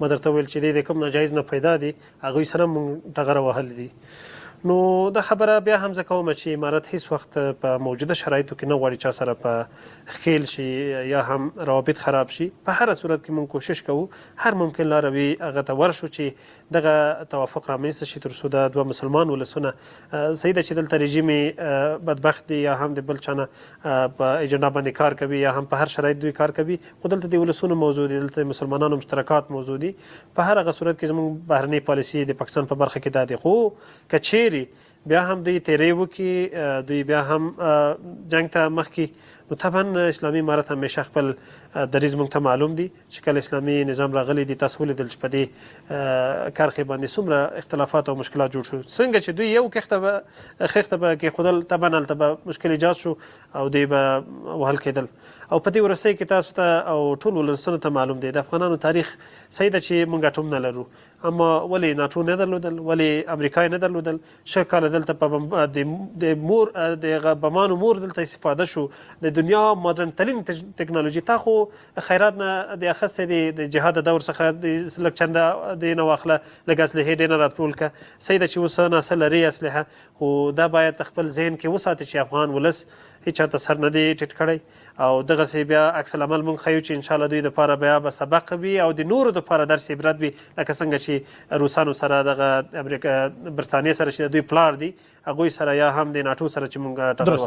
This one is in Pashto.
ما درته ویل چې د کوم ناجایز نه پیدا دي هغوی سره موږ ټغره وهلي دي. نو دا خبره بیا هم زه کوم چې امارت هیڅ وخت په موجوده شرایطو کې نه غواړي چا سره په ښکیل شي یا هم روابط خراب شي. په هره صورت کې موږ کوشش کوو هر ممکن لاره وي هغه ته ورشو چې دغه توافق رامنځته شي تر څو دا دوه مسلمان ولسونه صحیح ده چې دلته رژیم بدبخت دي یا هم د بل چا نه په ایجنډا باندې کار کوي یا هم په هر شرایط دوی کار کوي خو دلته د ولسونو موضوع دي دلته مسلمانانو مشترکات موضوع دي. په هر هغه صورت کې زموږ بهرنۍ پالیسي د پاکستان په برخه کې دا دی خو که بیا هم دوی تیری وکړي دوی بیا هم جنگ ته مخکې نو طبعا اسلامي امارت همیشه خپل دریځ موږ ته معلوم دي چې کله اسلامي نظام راغلی دي تاسو ولیدل چې په دې کرښې باندې څومره اختلافات او مشکلات جوړ شو څنګه چې دوی یو خښته به کېښودل طبعا هلته به مشکل ایجاد شو او دوی به وهل کېدل او په دې وروستۍ کې تاسو ته او ټول ولسونو ته معلوم دی د افغانانو تاریخ صحیح ده چې موږ اټوم نه لرو اما ولې ناټو نه درلودل ولې امریکا نه درلودل شل کاله دلته په د بمانو مور دلته استفاده شو د دنیا مدرن ترین ټکنالوژي تا خو خیرات نه د اخیستې د جهاد دور څخه د لږ چنده د نه واخله لږ اسلحې ډېر نه راټول کړه صحیح ده چې اوس ناسه لري اسلحه خو دا باید خپل ذهن کې وساتي چې افغان ولس هیچا ته سر نه دی ټیټ کړی او دغسې بیا عکس العمل موږ ښیو چې انشاءالله دوی دپاره بیا به سبق وي او د نورو دپاره درس عبرت وي لکه څنګه چې روسانو سره دغه امریکا برطانیې سره چې د دوی پلار دي هغوی سره یا هم د ناټو سره چې موږ ټغر